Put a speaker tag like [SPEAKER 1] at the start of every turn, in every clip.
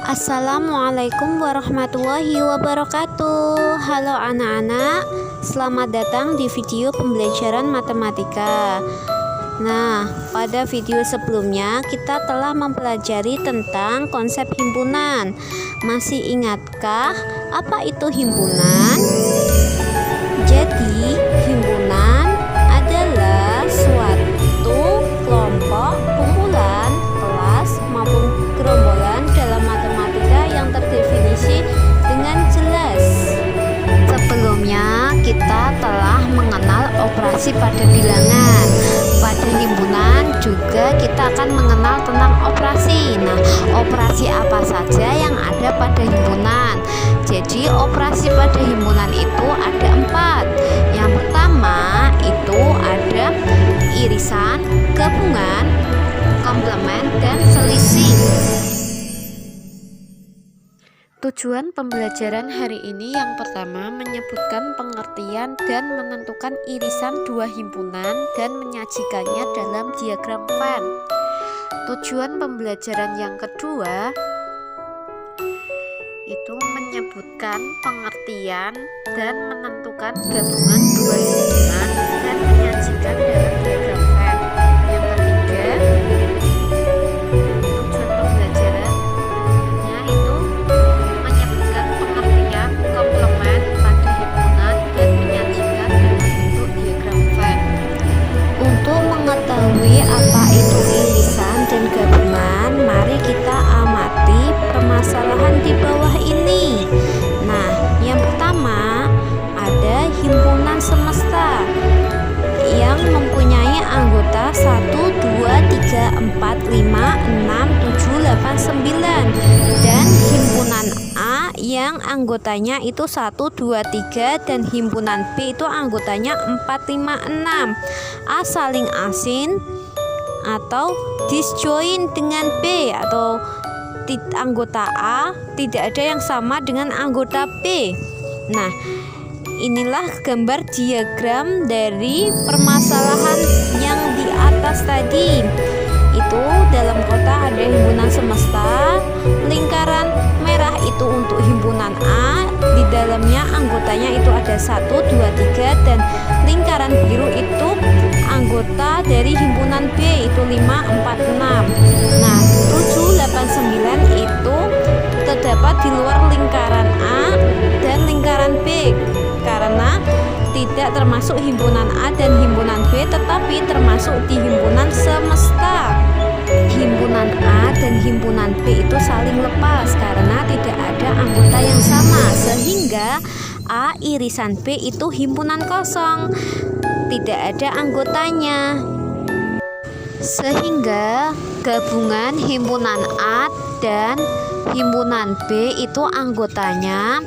[SPEAKER 1] Assalamualaikum warahmatullahi wabarakatuh. Halo anak-anak, selamat datang di video pembelajaran matematika. Nah, pada video sebelumnya kita telah mempelajari tentang konsep himpunan. Masih ingatkah apa itu himpunan? Jadi, himpunan adalah suatu kelompok, kumpulan, kelas maupun gerombolan dalam matematika yang terdefinisi dengan jelas. Sebelumnya kita telah mengenal operasi pada bilangan. Pada himpunan juga kita akan mengenal tentang operasi. Nah, operasi apa saja yang ada pada himpunan? Jadi operasi pada himpunan itu ada 4. Yang pertama itu ada irisan, gabungan, komplement, dan selisih. Tujuan pembelajaran hari ini yang pertama menyebutkan pengertian dan menentukan irisan dua himpunan dan menyajikannya dalam diagram Venn. Tujuan pembelajaran yang kedua itu menyebutkan pengertian dan menentukan gabungan dua himpunan dan menyajikan dalam diagram Venn. Yang ketiga, tujuan pembelajarannya itu menyebutkan pengertian komplement pada himpunan dan menyajikan dalam bentuk diagram Venn. Untuk mengetahui apa itu irisan dan gabungan, mari kita amati permasalahan di bawah ini. Nah, yang pertama ada himpunan semesta yang mempunyai anggota 1, 2, 3, 4, 5, 6, 7, 8, 9 dan himpunan A yang anggotanya itu 1, 2, 3 dan himpunan B itu anggotanya 4, 5, 6. A saling asin atau disjoin dengan B atau anggota A tidak ada yang sama dengan anggota B. Nah, inilah gambar diagram dari permasalahan yang di atas tadi. Itu dalam kotak ada himpunan semesta, lingkaran merah itu untuk himpunan A, di dalamnya anggotanya itu ada 1, 2, 3 dan lingkaran biru itu anggota dari himpunan B itu 5, 4, 6. Nah, 7, 8, 9 itu terdapat di luar lingkaran A dan lingkaran B karena tidak termasuk himpunan A dan himpunan B, tetapi termasuk di himpunan semesta. Himpunan A dan himpunan B itu saling lepas karena tidak ada anggota yang sama, sehingga A irisan B itu himpunan kosong, tidak ada anggotanya. Sehingga gabungan himpunan A dan himpunan B itu anggotanya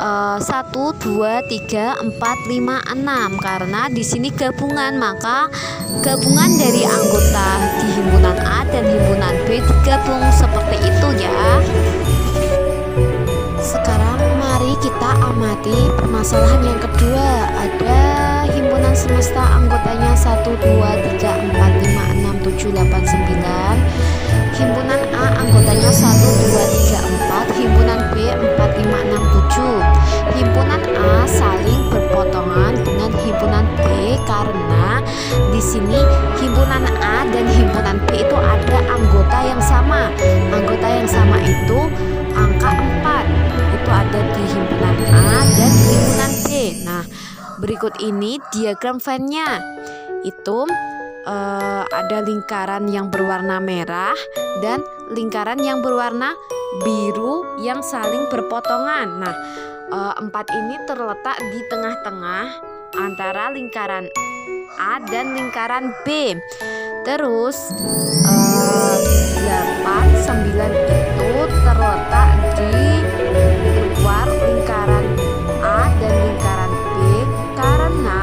[SPEAKER 1] 1, 2, 3, 4, 5, 6 karena di sini gabungan, maka gabungan dari anggota di himpunan A dan himpunan B digabung seperti itu ya. Sekarang mari kita amati permasalahan yang kedua. Ada himpunan semesta anggotanya 1, 2, 3, 4, 5, 6, 7, 8, 9. Himpunan A anggotanya 1, 2, 3, 4. Himpunan B 4, 5, 6, 7. Himpunan A saling berpotongan dengan himpunan B karena di sini himpunan A dan himpunan B itu ada anggota yang sama. Anggota yang sama itu angka 4. Itu ada di himpunan A dan himpunan B. Nah, berikut ini diagram Venn-nya. Itu ada lingkaran yang berwarna merah dan lingkaran yang berwarna biru yang saling berpotongan. Nah, 4 ini terletak di tengah-tengah antara lingkaran A dan lingkaran B. Terus 8, 9 itu terletak di luar lingkaran A dan lingkaran B karena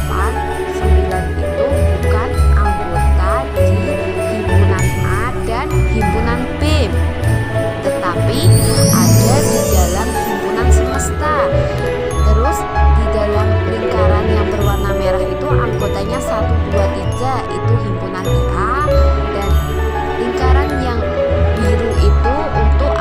[SPEAKER 1] 8, 9 itu bukan anggota di himpunan A dan himpunan B, tetapi ada di dalam himpunan semesta. Terus di dalam lingkaran yang berwarna merah itu anggotanya 1, 2, 3 itu himpunan A dan lingkaran yang biru itu untuk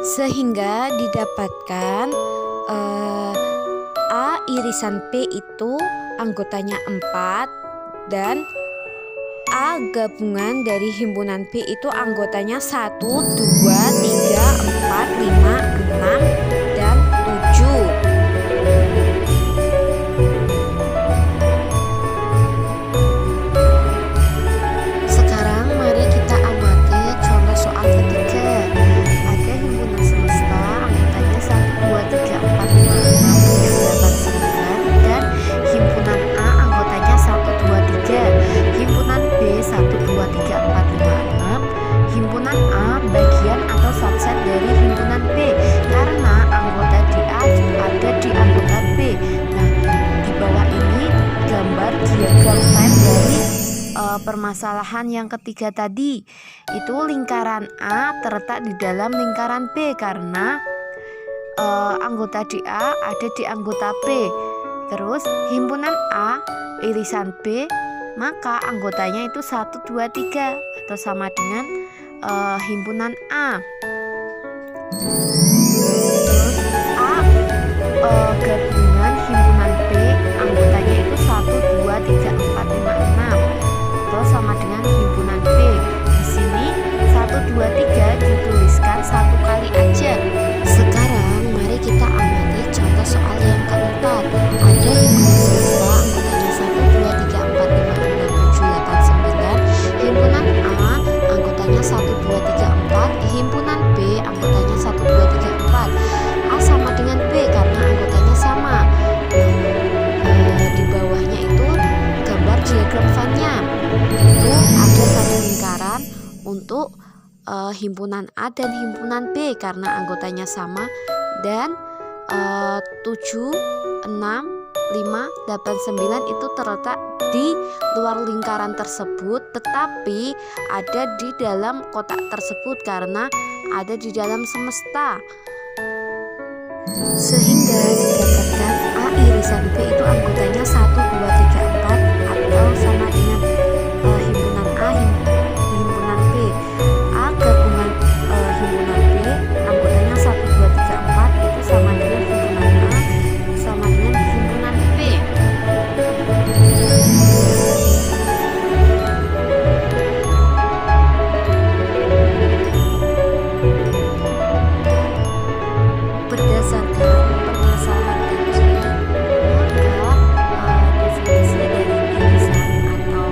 [SPEAKER 1] sehingga didapatkan A irisan P itu anggotanya 4 dan A gabungan dari himpunan B itu anggotanya 1, 2, 3, 4, 5, 6, dan 7. Sekarang mari kita amati contoh soal ketiga. Ada himpunan semesta anggotanya 1, 2, 3, 4, 5, 6, 7, 8, 9 dan himpunan A anggotanya 1, 2, 3, himpunan B 1, 2, 3, 4, 5, 6, himpunan A bagian atau subset dari himpunan B karena anggota di A ada di anggota B. Nah, di bawah ini gambar diagram Venn dari permasalahan yang ketiga tadi. Itu lingkaran A terletak di dalam lingkaran B karena anggota di A ada di anggota B. Terus himpunan A irisan B, maka anggotanya itu 1, 2, 3 atau sama dengan himpunan A. Terus A gabungan himpunan B anggotanya itu 1, 2, 3, 4, 5, 6 atau sama dengan himpunan B. Di sini 1, 2, 3 dituliskan satu kali aja. Sekarang mari kita amati contoh soal yang keempat. Ada himpunan semesta anggotanya 1, 2, 3, 4, 5, 6, 7, 8, 9. Himpunan A anggotanya 1, 2, 3, 4. Himpunan B anggotanya 1, 2, 3, 4. A sama dengan B karena anggotanya sama. Di bawahnya itu gambar diagram Venn-nya. Itu ada satu lingkaran untuk himpunan A dan himpunan B karena anggotanya sama dan 7, 6, 5, 8, 9 itu terletak di luar lingkaran tersebut tetapi ada di dalam kotak tersebut karena ada di dalam semesta. Sehingga didapatkan A irisan B itu anggotanya 1, 2, 3, 4 atau sama dengan himpunan A himpunan B. A gabungan himpunan B anggotanya 1, 2, 3, 4 itu sama dengan himpunan A sama dengan himpunan B. Berdasarkan permasalahan tadi, maka definisi dari irisan atau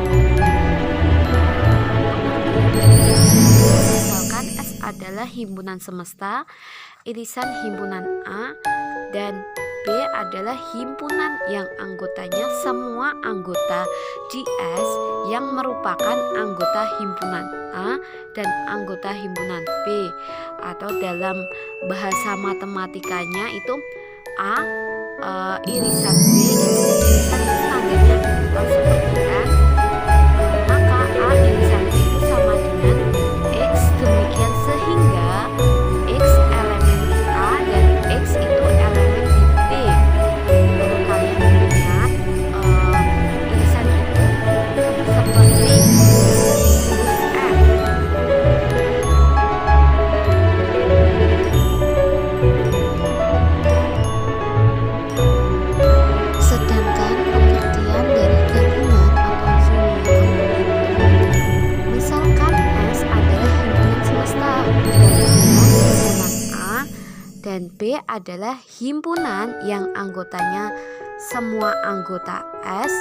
[SPEAKER 1] misalkan S adalah himpunan semesta, irisan himpunan A dan B adalah himpunan yang anggotanya semua anggota di S yang merupakan anggota himpunan A dan anggota himpunan B, atau dalam bahasa matematikanya itu A irisan B itu irisan itu tandanya seperti N, maka A irisan B itu sama dengan X, demikian sehingga X elemen di A dan X itu elemen di B. Kalau kalian ingat irisan itu seperti sedangkan pengertian dari gabungan atau union itu misalkan S adalah himpunan semesta gabungan himpunan A dan B adalah himpunan yang anggotanya semua anggota S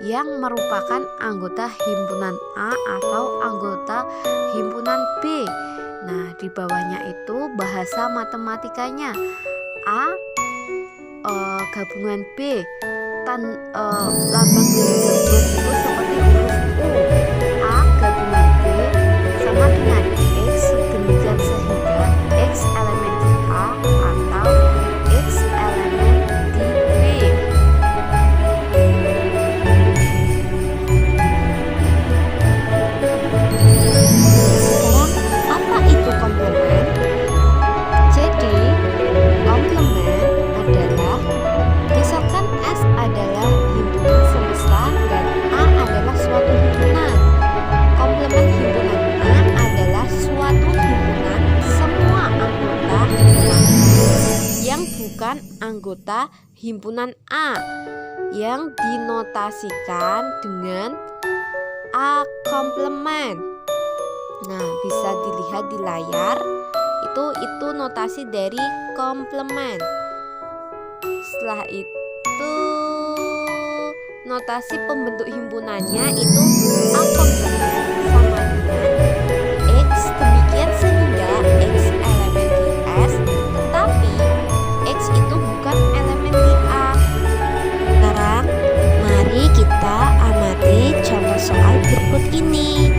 [SPEAKER 1] yang merupakan anggota himpunan A atau anggota himpunan B. Nah, di bawahnya itu bahasa matematikanya A gabungan B lambang dari gabungan itu seperti huruf U. A gabungan B sama dengan X, demikian sehingga X elemen di A atau X elemen di B. Sekarang apa itu komplement? Jadi komplement adalah misalkan S adalah himpunan semesta dan A adalah suatu himpunan. bukan anggota himpunan A yang dinotasikan dengan A komplement. Nah, bisa dilihat di layar. Itu notasi dari komplement. Setelah itu notasi pembentuk himpunannya itu A komplement sama dengan X, demikian sehingga X elemen di S, tetapi X itu bukan elemen di A. Sekarang mari kita amati contoh soal berikut ini.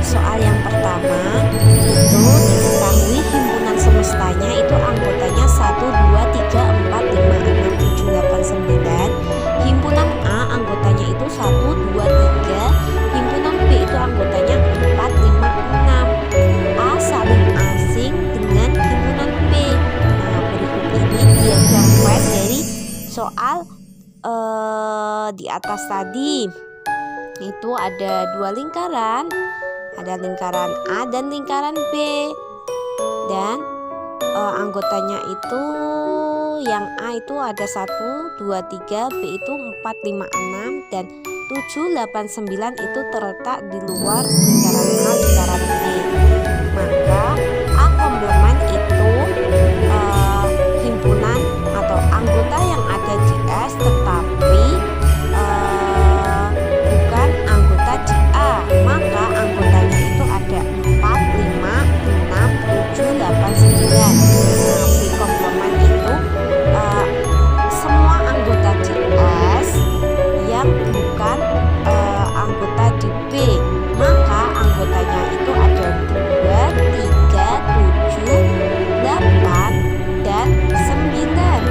[SPEAKER 1] Soal yang pertama itu diketahui himpunan semestanya itu anggotanya 1, 2, 3, 4, 5, 6, 7, 8, 9. Himpunan A anggotanya itu 1, 2, 3. Himpunan B itu anggotanya 4, 5, 6. A saling asing dengan himpunan B. Nah, berikut ini diagram Venn dari soal di atas tadi. Itu ada dua lingkaran. Ada lingkaran A dan lingkaran B, dan anggotanya itu yang A itu ada 1, 2, 3, B itu 4, 5, 6, dan 7, 8, 9 itu terletak di luar lingkaran A, lingkaran B. Maka A komplement itu himpunan atau anggota yang ada di S tetapi bukan anggota di A. Maka anggotanya itu ada 4, 5, 6, 7, 8, 9. Nah, B komplement itu semua anggota di S yang bukan anggota di B. Maka anggotanya itu ada 2, 3, 7, 8, dan 9.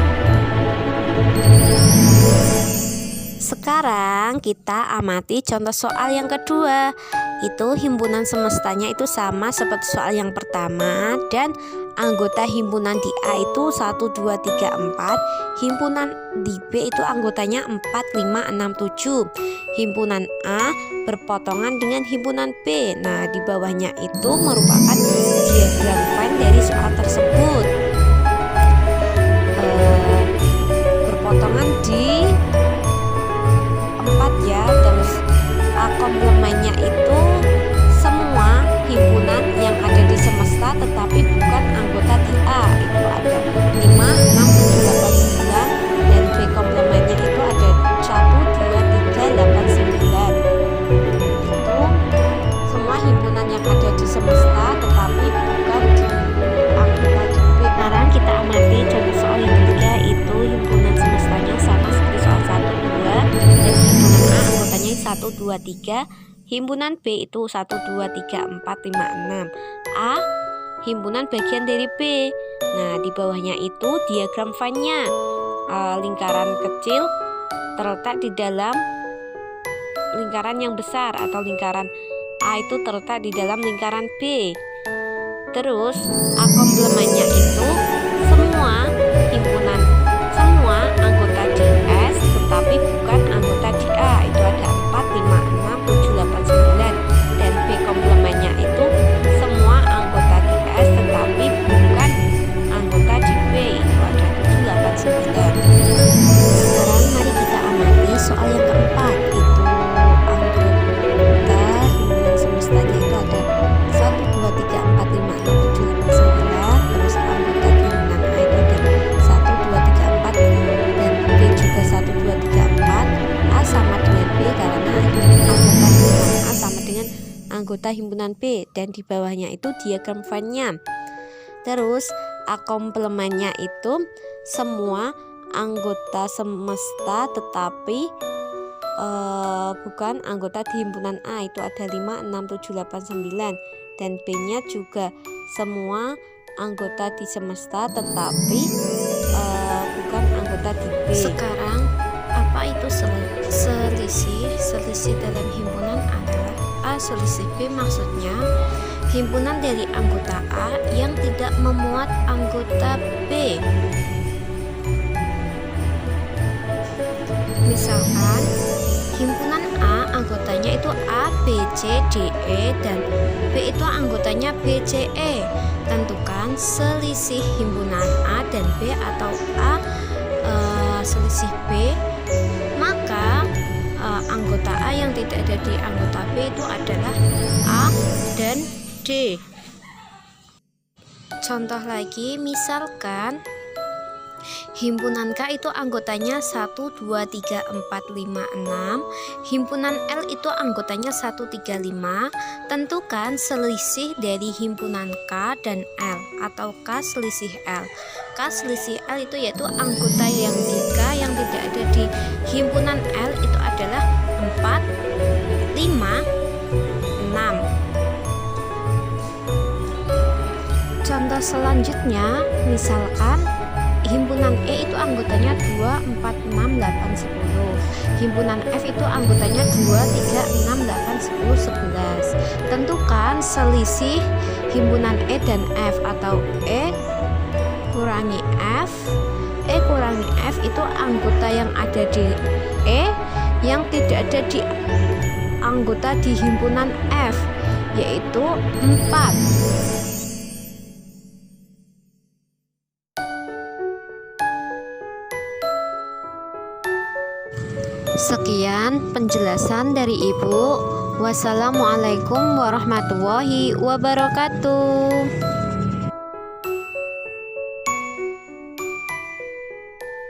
[SPEAKER 1] Sekarang kita amati contoh soal yang kedua. Itu himpunan semestanya itu sama seperti soal yang pertama, dan anggota himpunan di A itu 1, 2, 3, 4. Himpunan di B itu anggotanya 4, 5, 6, 7. Himpunan A berpotongan dengan himpunan B. Nah, di bawahnya itu merupakan diagram Venn dari soal tersebut. Berpotongan di 4 ya. Terus A komplementnya itu semua himpunan yang ada di semesta tetapi bukan anggota di A. Itu ada 5, 6, 7, 8, 9. Dan B komplementnya itu ada 1, 2, 3, 8, 9. Itu semua himpunan yang ada di semesta tetapi bukan di anggota di B. Sekarang kita amati contoh soal yang ketiga. Itu himpunan semestanya sama seperti soal 1, 2. Dan himpunan A anggotanya 1, 2, 3. Himpunan B itu 1, 2, 3, 4, 5, 6. A himpunan bagian dari B. Nah, di bawahnya itu diagram Venn-nya. Lingkaran kecil terletak di dalam lingkaran yang besar, atau lingkaran A itu terletak di dalam lingkaran B. Terus A komplementnya itu semua himpunan, semua anggota di S tetapi bukan anggota di A. Itu ada 4, 5, 6, 7, 8, 9. Dan B komplementnya itu semua anggota di S tetapi bukan anggota di B. Itu ada 7, 8, 9. Sekarang mari kita amati soal yang keempat. Itu anggota himpunan semestanya itu ada 1, 2, 3, 4, 5, 6, 7, 8, 9. Terus anggota himpunan A itu ada 1, 2, 3, 4. Dan B juga 1, 2, 3, 4. A sama dengan B karena anggota himpunan A sama dengan anggota himpunan B. Dan di bawahnya itu diagram Venn-nya. Terus A komplementnya itu semua anggota semesta tetapi bukan anggota di himpunan A. Itu ada 5, 6, 7, 8, 9. Dan B-nya juga semua anggota di semesta tetapi bukan anggota di B. Sekarang apa itu selisih? Selisih dalam himpunan adalah A selisih B, maksudnya himpunan dari anggota A yang tidak memuat anggota B. Misalkan himpunan A anggotanya itu A, B, C, D, E, dan B itu anggotanya B, C, E. Tentukan tentang selisih himpunan A dan B atau A selisih B, maka anggota A yang tidak ada di anggota B itu adalah A dan D. Contoh lagi, misalkan himpunan K itu anggotanya 1, 2, 3, 4, 5, 6. Himpunan L itu anggotanya 1, 3, 5. Tentukan selisih dari himpunan K dan L atau K selisih L. K selisih L itu yaitu anggota yang di K yang tidak ada di himpunan L itu adalah 4, 5, 6. Contoh selanjutnya, misalkan himpunan E itu anggotanya 2, 4, 6, 8, 10. Himpunan F itu anggotanya 2, 3, 6, 8, 10, 11. Tentukan selisih himpunan E dan F atau E kurangi F. E kurangi F itu anggota yang ada di E yang tidak ada di anggota di himpunan F, yaitu 4. Sekian penjelasan dari Ibu. Wassalamualaikum warahmatullahi wabarakatuh.